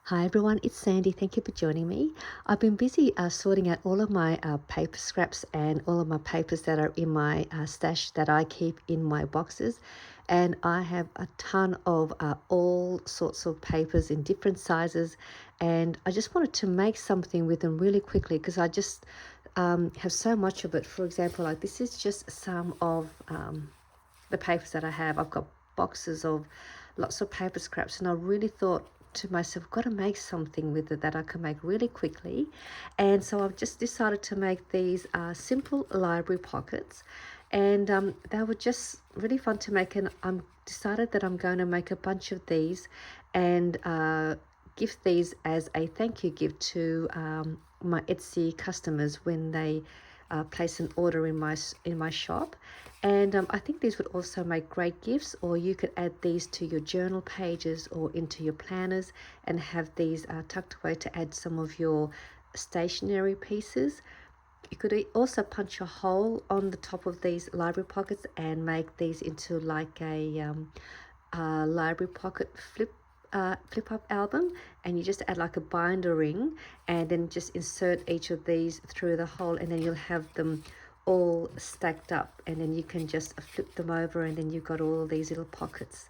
Hi everyone, it's Sandy. Thank you for joining me. I've been busy sorting out all of my paper scraps and all of my papers that are in my stash that I keep in my boxes. And I have a ton of all sorts of papers in different sizes. And I just wanted to make something with them really quickly because I just have so much of it. For example, like this is just some of the papers that I have. I've got boxes of lots of paper scraps, and I really thought to myself, got to make something with it that I can make really quickly. And so I've just decided to make these simple library pockets, and they were just really fun to make. And I'm decided that I'm going to make a bunch of these and give these as a thank you gift to my Etsy customers when they place an order in my shop. And I think these would also make great gifts, or you could add these to your journal pages or into your planners and have these tucked away to add some of your stationery pieces. You could also punch a hole on the top of these library pockets and make these into like a library pocket flip up album, and you just add like a binder ring and then just insert each of these through the hole, and then you'll have them all stacked up, and then you can just flip them over, and then you've got all these little pockets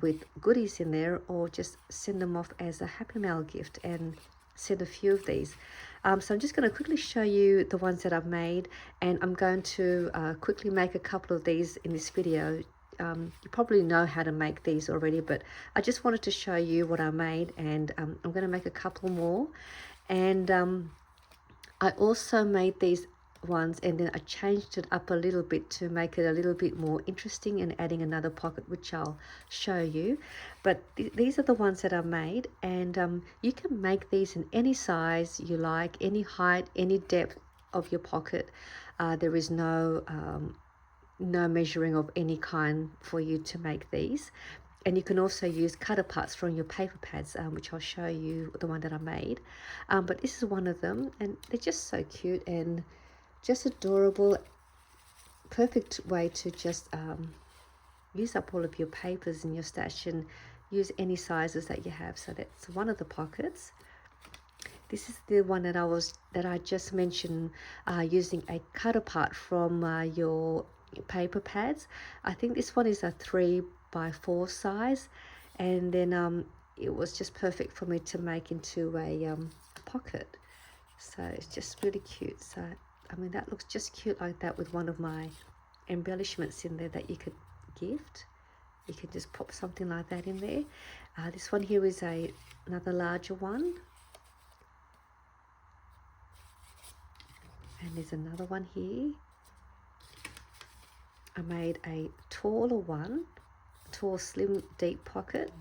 with goodies in there, or just send them off as a Happy Mail gift and send a few of these. So I'm just going to quickly show you the ones that I've made, and I'm going to quickly make a couple of these in this video. You probably know how to make these already, but I just wanted to show you what I made, and I'm going to make a couple more. And I also made these ones, and then I changed it up a little bit to make it a little bit more interesting and adding another pocket, which I'll show you. But these are the ones that I made, and you can make these in any size you like, any height, any depth of your pocket. There is no measuring of any kind for you to make these. And you can also use cutter parts from your paper pads, which I'll show you the one that I made. But this is one of them, and they're just so cute and just adorable. Perfect way to just use up all of your papers in your stash and use any sizes that you have. So that's one of the pockets. This is the one that I just mentioned, using a cutter part from your paper pads. I think this one is a 3x4 size, and then it was just perfect for me to make into a pocket. So it's just really cute. So I mean, that looks just cute like that with one of my embellishments in there that you could gift. You can just pop something like that in there. This one here is another larger one. And there's another one here. I made a taller one, tall, slim, deep pocket.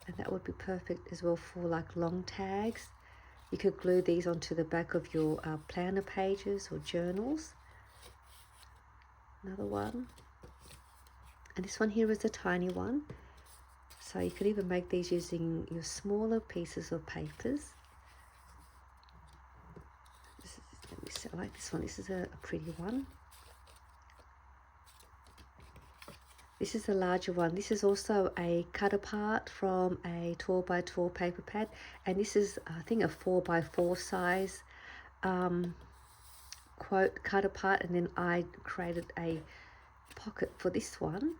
And that would be perfect as well for like long tags. You could glue these onto the back of your planner pages or journals. Another one. And this one here is a tiny one. So you could even make these using your smaller pieces of papers. I like this one. This is a pretty one. This is a larger one. This is also a cut apart from a 12x12 paper pad, and this is, I think, a 4x4 size quote cut apart, and then I created a pocket for this one.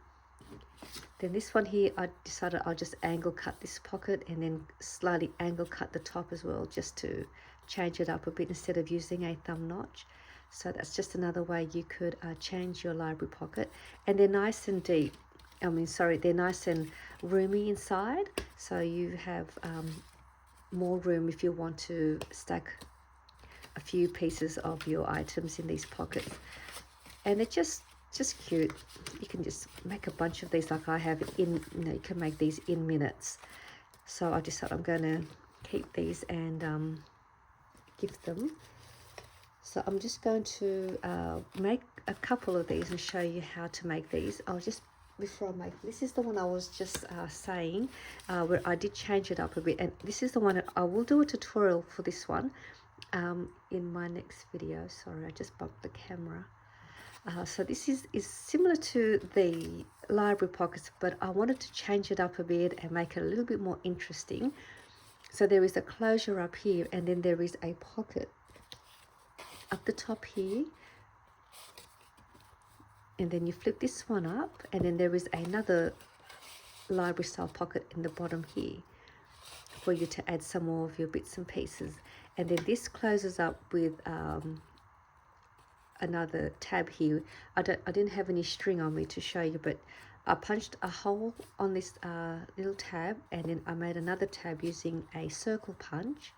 Then this one here, I decided I'll just angle cut this pocket and then slightly angle cut the top as well, just to change it up a bit instead of using a thumb notch. So that's just another way you could change your library pocket. And they're nice and deep. They're nice and roomy inside. So you have more room if you want to stack a few pieces of your items in these pockets. And they're just cute. You can just make a bunch of these like I have you can make these in minutes. So I decided I'm going to keep these and gift them. So I'm just going to make a couple of these and show you how to make these. Before I make, this is the one I was just saying, where I did change it up a bit, and this is the one that I will do a tutorial for this one in my next video. Sorry, I just bumped the camera. So this is similar to the library pockets, but I wanted to change it up a bit and make it a little bit more interesting. So there is a closure up here, and then there is a pocket up the top here, and then you flip this one up, and then there is another library style pocket in the bottom here for you to add some more of your bits and pieces. And then this closes up with another tab here. I didn't have any string on me to show you, but I punched a hole on this little tab, and then I made another tab using a circle punch,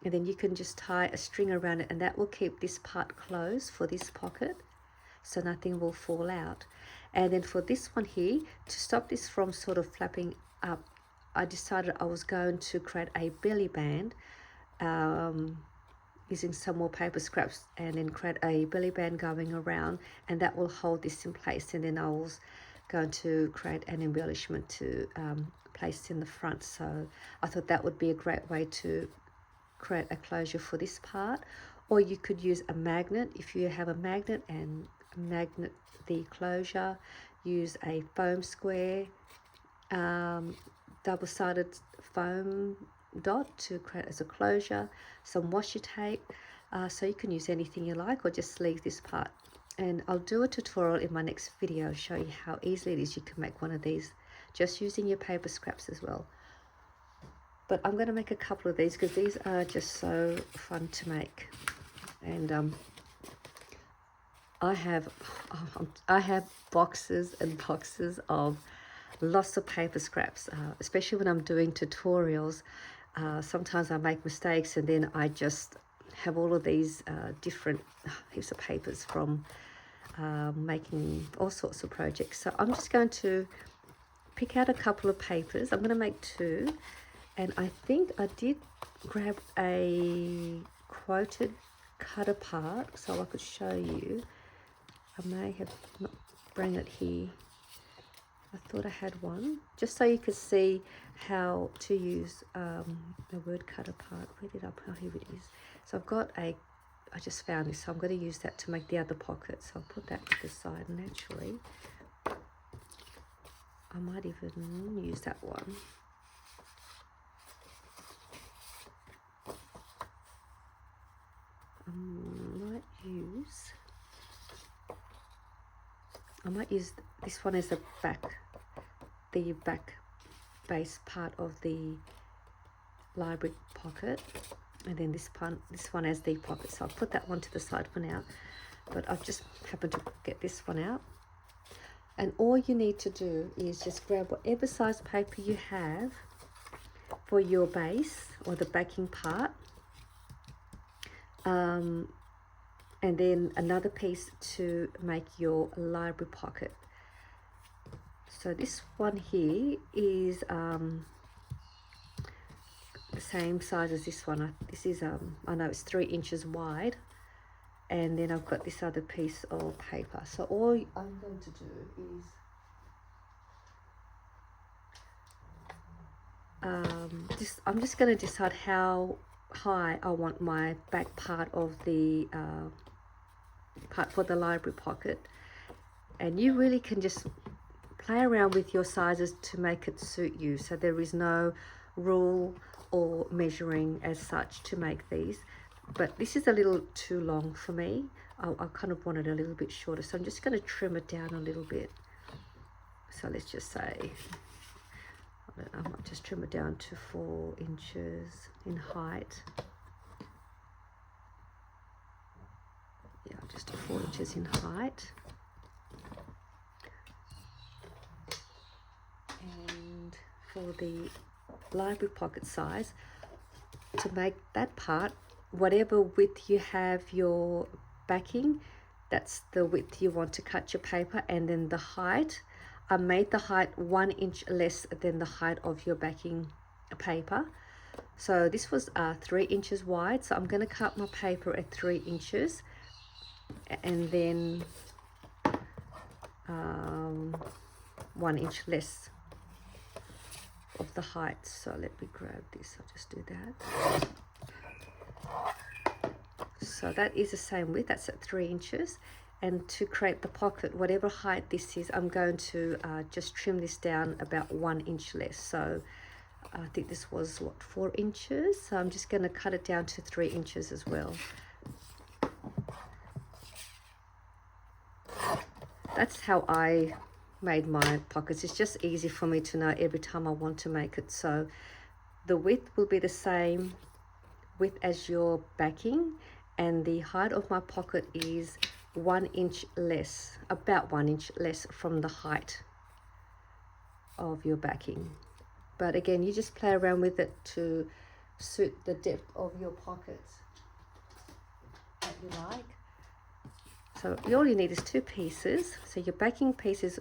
and then you can just tie a string around it, and that will keep this part closed for this pocket, so nothing will fall out. And then for this one here, to stop this from sort of flapping up, I decided I was going to create a belly band using some more paper scraps, and then create a belly band going around, and that will hold this in place. And then I was going to create an embellishment to place in the front. So I thought that would be a great way to create a closure for this part. Or you could use a magnet if you have a magnet, and magnet the closure. Use a foam square, double-sided foam dot to create as a closure, some washi tape, so you can use anything you like, or just leave this part. And I'll do a tutorial in my next video, show you how easily it is you can make one of these just using your paper scraps as well. But I'm going to make a couple of these because these are just so fun to make. And I have boxes and boxes of lots of paper scraps, especially when I'm doing tutorials. Sometimes I make mistakes, and then I just have all of these different heaps of papers from making all sorts of projects. So I'm just going to pick out a couple of papers. I'm going to make two, and I think I did grab a quoted cut apart so I could show you. I may have not bring it here. I thought I had one, just so you could see how to use the word cut apart. Where did I put? Oh, here it is. So I've got I just found this, so I'm going to use that to make the other pocket. So I'll put that to the side, and actually I might even use that one. I might use this one as the back base part of the library pocket, and then this one as the pocket. So I'll put that one to the side for now, but I've just happened to get this one out. And all you need to do is just grab whatever size paper you have for your base or the backing part, and then another piece to make your library pocket. So this one here is the same size as this one. This is I know it's 3 inches wide, and then I've got this other piece of paper. So all I'm going to do is I'm just going to decide how high I want my back part of the part for the library pocket, and you really can just play around with your sizes to make it suit you. So there is no rule or measuring as such to make these, but this is a little too long for me. I kind of want it a little bit shorter, so I'm just going to trim it down a little bit. So let's just say I might just trim it down to 4 inches in height. Yeah, just 4 inches in height. And for the library pocket size, to make that part, whatever width you have your backing, that's the width you want to cut your paper. And then the height, I made the height 1 inch less than the height of your backing paper. So this was 3 inches wide, so I'm going to cut my paper at 3 inches, and then 1 inch less of the height. So let me grab this, I'll just do that. So that is the same width, that's at 3 inches. And to create the pocket, whatever height this is, I'm going to just trim this down about 1 inch less. So I think this was what, 4 inches, so I'm just going to cut it down to 3 inches as well. That's how I made my pockets. It's just easy for me to know every time I want to make it. So the width will be the same width as your backing, and the height of my pocket is 1 inch less, about 1 inch less from the height of your backing. But again, you just play around with it to suit the depth of your pockets that you like. So all you need is 2 pieces. So your backing piece is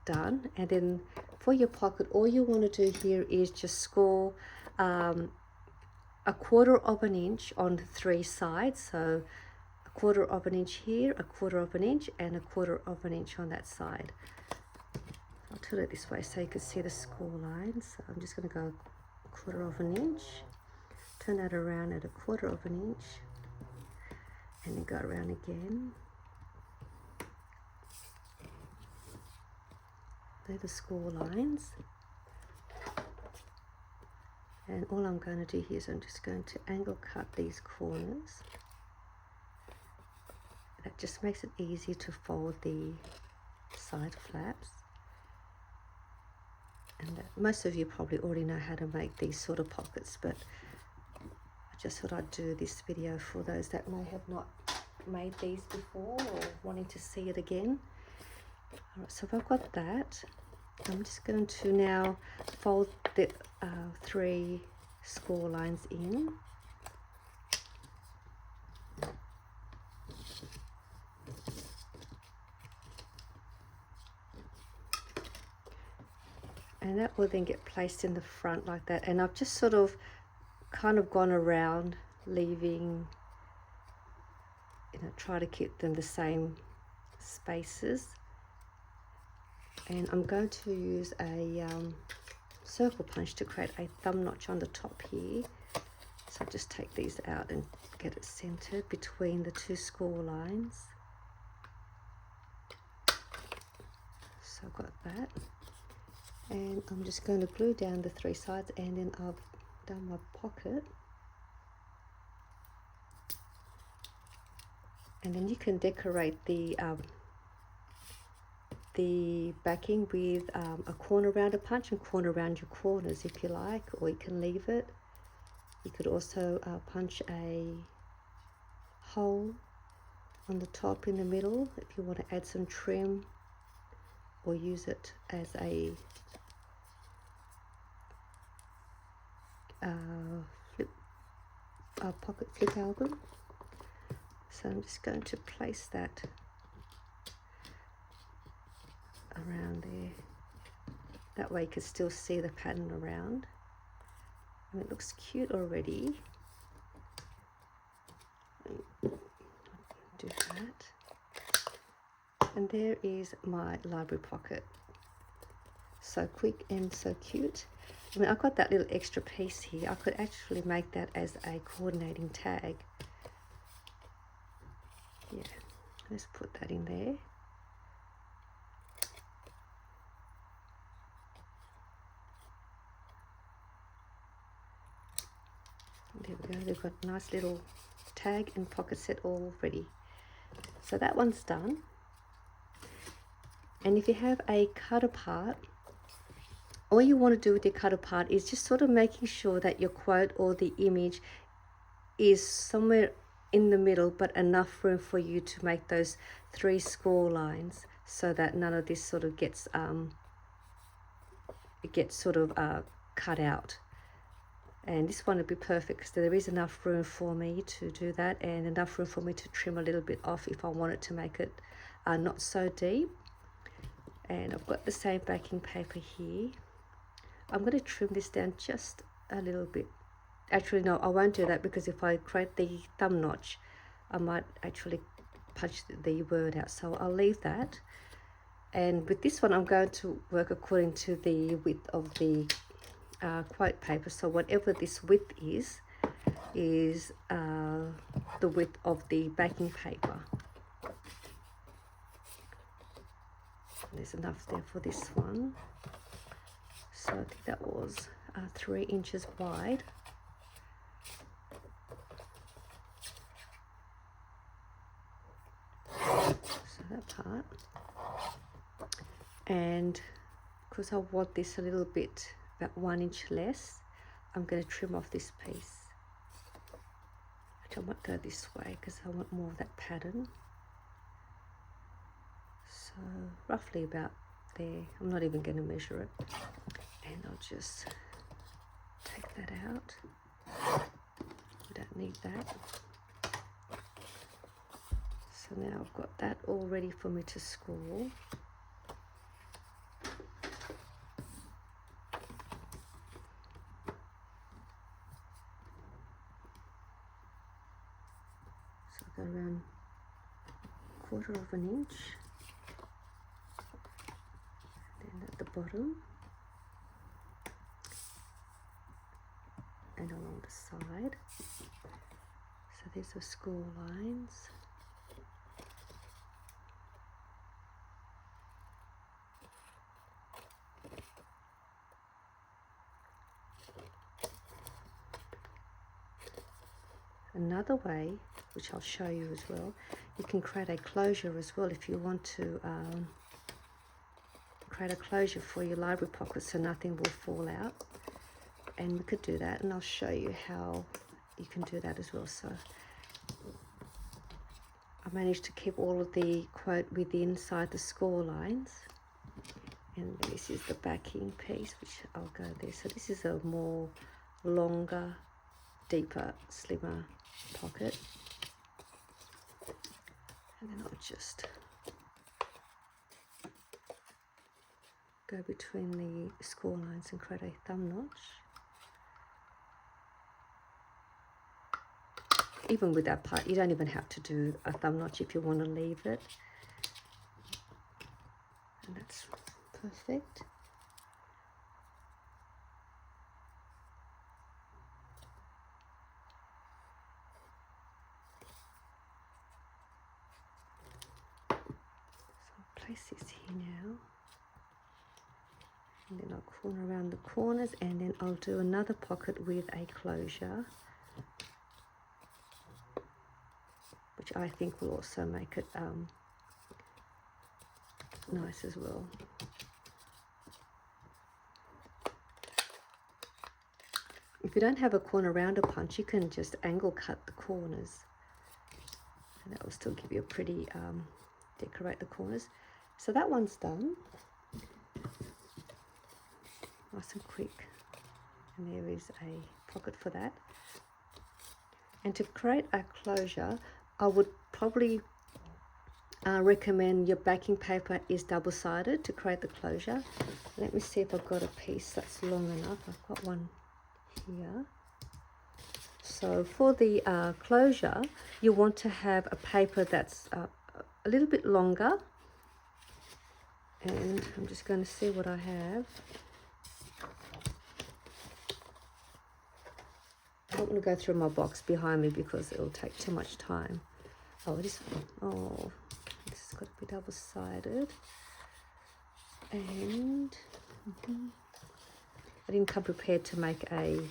done, and then for your pocket, all you want to do here is just score a 1/4 of an inch on the 3 sides. So a 1/4 of an inch here, a 1/4 of an inch, and a 1/4 of an inch on that side. I'll turn it this way so you can see the score lines. So I'm just going to go 1/4 of an inch, turn that around at a 1/4 of an inch, and then go around again. They're the score lines. And all I'm going to do here is I'm just going to angle cut these corners. That just makes it easy to fold the side flaps. And most of you probably already know how to make these sort of pockets, but I just thought I'd do this video for those that may have not made these before or wanting to see it again. Alright, so if I've got that, I'm just going to now fold the 3 score lines in. And that will then get placed in the front like that. And I've just sort of kind of gone around, leaving, try to keep them the same spaces. And I'm going to use a circle punch to create a thumb notch on the top here. So I'll just take these out and get it centered between the 2 score lines. So I've got that. And I'm just going to glue down the 3 sides, and then I've done my pocket. And then you can decorate the backing with a corner rounder punch and corner around your corners if you like, or you can leave it. You could also punch a hole on the top in the middle if you want to add some trim, or use it as a pocket flip album. So I'm just going to place that around there. That way you can still see the pattern around. And it looks cute already. Do that. And there is my library pocket. So quick and so cute. I mean, I've got that little extra piece here. I could actually make that as a coordinating tag. Yeah, let's put that in there. There we go, they've got a nice little tag and pocket set all ready. So that one's done. And if you have a cut apart, all you want to do with your cut apart is just sort of making sure that your quote or the image is somewhere in the middle, but enough room for you to make those 3 score lines, so that none of this sort of gets cut out. And this one would be perfect because there is enough room for me to do that, and enough room for me to trim a little bit off if I wanted to make it not so deep. And I've got the same backing paper here. I'm going to trim this down just a little bit. Actually, no, I won't do that, because if I create the thumb notch, I might actually punch the word out. So I'll leave that. And with this one, I'm going to work according to the width of the quote paper. So whatever this width is the width of the backing paper. There's enough there for this one. So I think that was 3 inches wide. So that part. And because I want this a little bit, about 1 inch less, I'm going to trim off this piece. Actually, I might go this way because I want more of that pattern. So roughly about there. I'm not even going to measure it. And I'll just take that out. We don't need that. So now I've got that all ready for me to score. So I'll go around 1/4 of an inch. Then at the bottom. And along the side. So there's the score lines. Another way, which I'll show you as well, you can create a closure as well if you want to create a closure for your library pocket so nothing will fall out. And we could do that, and I'll show you how you can do that as well. So I managed to keep all of the quote within inside the score lines. And this is the backing piece, which I'll go there. So this is a more longer, deeper, slimmer pocket. And then I'll just go between the score lines and create a thumb notch. Even with that part, you don't even have to do a thumb notch if you want to leave it. And that's perfect. Place this here now, and then I'll corner around the corners, and then I'll do another pocket with a closure, which I think will also make it nice as well. If you don't have a corner rounder punch, you can just angle cut the corners, and that will still give you a pretty decorate the corners. So that one's done, nice and quick, and there is a pocket for that. And to create a closure, I would probably recommend your backing paper is double-sided to create the closure. Let me see if I've got a piece that's long enough. I've got one here. So for the closure, you want to have a paper that's a little bit longer, and I'm just going to see what I have. I don't want to go through my box behind me because it will take too much time. Oh, this one. Oh, this has got to be double-sided. And I didn't come prepared to make a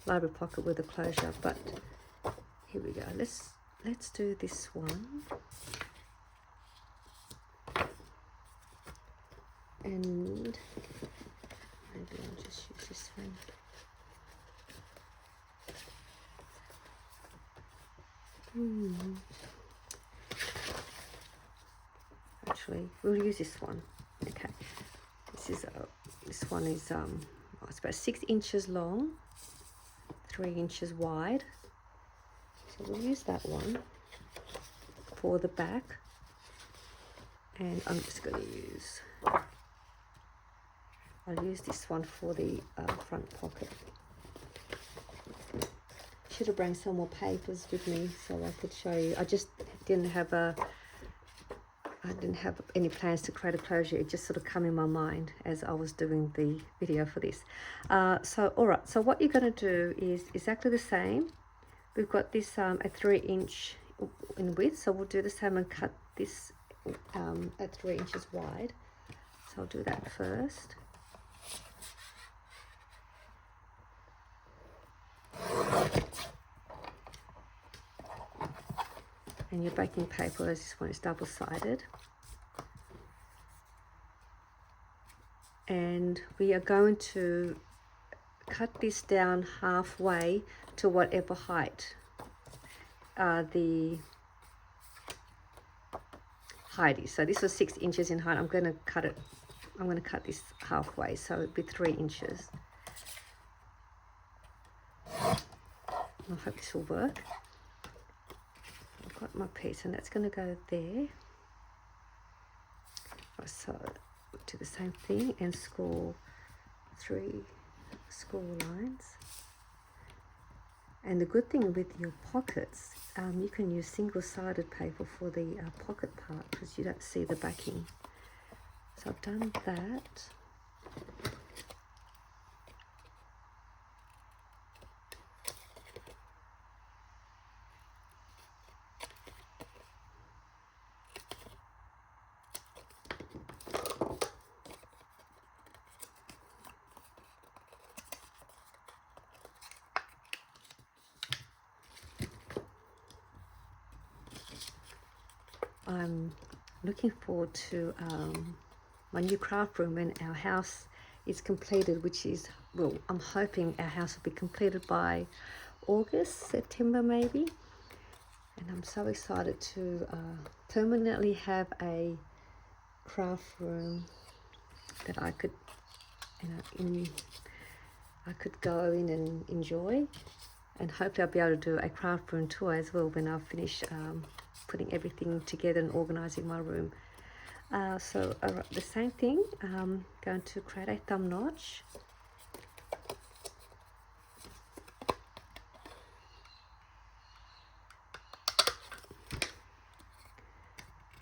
library pocket with a closure, but here we go. Let's do this one. And maybe I'll just use this one. Actually, we'll use this one. Okay, this one is it's about 6 inches long, 3 inches wide. So we'll use that one for the back, and I'm just going to use. I'll use this one for the front pocket. Should have brought some more papers with me so I could show you. I just didn't have any plans to create a closure. It just sort of come in my mind as I was doing the video for this. So all right, so what you're going to do is exactly the same. We've got this at 3 inch in width, so we'll do the same and cut this at 3 inches wide. So I'll do that first. And your baking paper, as this one is double-sided. And we are going to cut this down halfway to whatever height the height is. So this was 6 inches in height. I'm going to cut this halfway, so it'll be 3 inches. I hope this will work. I've got my piece, and that's going to go there. So do the same thing and score 3 score lines. And the good thing with your pockets, you can use single-sided paper for the pocket part because you don't see the backing. So I've done that. I'm looking forward to my new craft room when our house is completed, which is, well, I'm hoping our house will be completed by August, September maybe. And I'm so excited to permanently have a craft room that I could, I could go in and enjoy. And hopefully I'll be able to do a craft room tour as well when I've finished putting everything together and organizing my room. So the same thing, I'm going to create a thumb notch.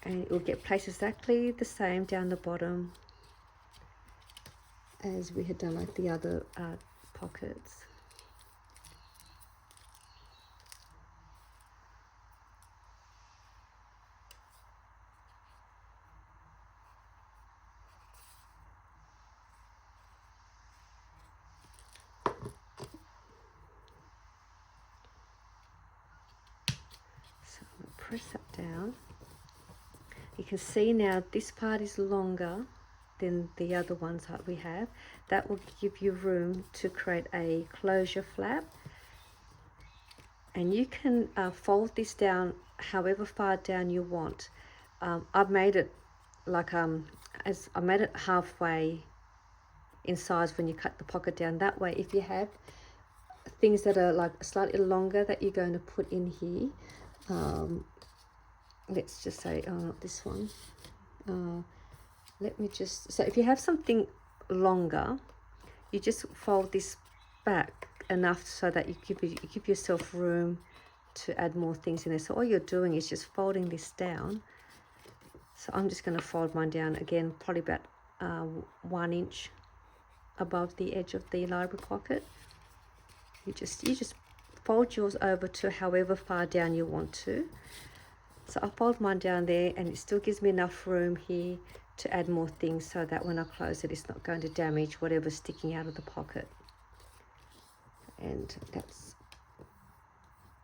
And it will get placed exactly the same down the bottom as we had done like the other pockets. So I'm going to press that down. You can see now this part is longer than the other ones that we have. That will give you room to create a closure flap. And you can fold this down however far down you want. I've made it like I made it halfway in size when you cut the pocket down. That way, if you have things that are like slightly longer that you're going to put in here, let's just say, oh, not this one. Let me just, so if you have something longer, you just fold this back enough so that you give yourself room to add more things in there. So all you're doing is just folding this down. So I'm just going to fold mine down again, probably about 1 inch above the edge of the library pocket. You just fold yours over to however far down you want to. So I fold mine down there, and it still gives me enough room here to add more things so that when I close it, it's not going to damage whatever's sticking out of the pocket. And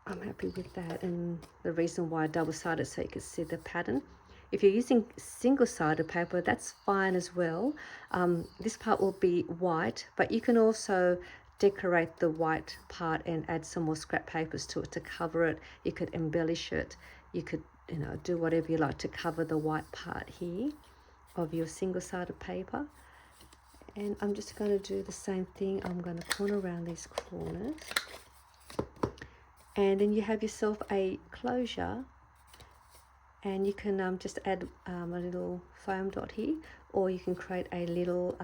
I'm happy with that. And the reason why I double-sided, so you can see the pattern. If you're using single-sided paper, that's fine as well. This part will be white, but you can also decorate the white part and add some more scrap papers to it to cover it. You could embellish it. You could, do whatever you like to cover the white part here of your single-sided paper. And I'm just going to do the same thing. I'm going to corner around these corners. And then you have yourself a closure. And you can just add a little foam dot here, or you can create a little,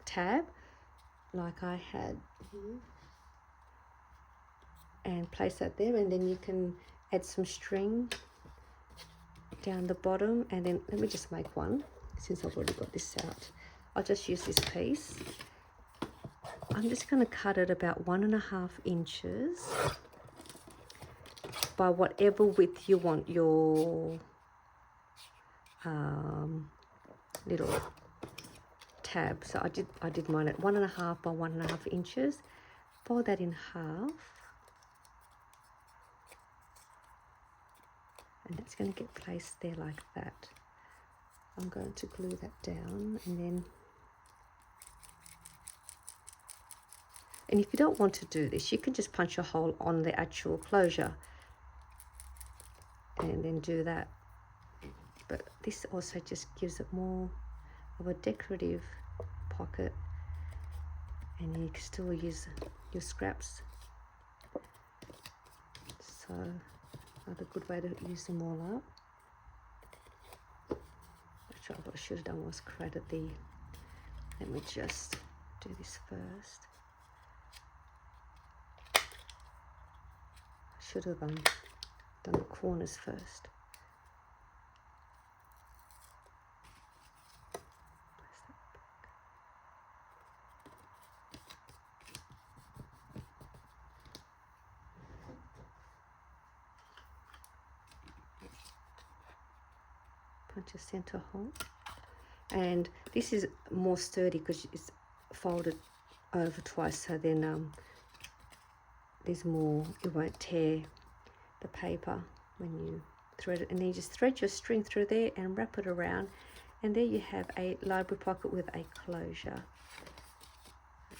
tab, like I had here. And place that there, and then you can add some string down the bottom. And then let me just make one, since I've already got this out. I'll just use this piece. I'm just going to cut it about 1.5 inches by whatever width you want your little tab. So I did mine at 1.5 by 1.5 inches. Fold that in half. and that's going to get placed there like that. I'm going to glue that down, and if you don't want to do this, you can just punch a hole on the actual closure and then do that. But this also just gives it more of a decorative pocket, and you can still use your scraps. So another good way to use them all up. Actually, what I should have done was created the, let me just do this first. I should have done the corners first. Punch a center hole, and this is more sturdy because it's folded over twice, so then there's more, it won't tear the paper when you thread it. And then you just thread your string through there and wrap it around, and there you have a library pocket with a closure.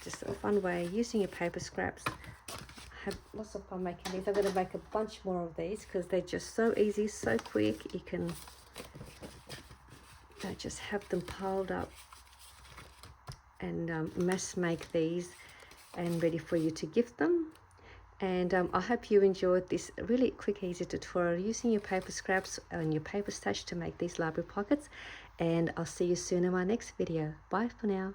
Just a fun way using your paper scraps. I have lots of fun making these. I'm going to make a bunch more of these because they're just so easy, so quick. You can just have them piled up and mass make these and ready for you to gift them. And I hope you enjoyed this really quick, easy tutorial using your paper scraps and your paper stash to make these library pockets. And I'll see you soon in my next video. Bye for now.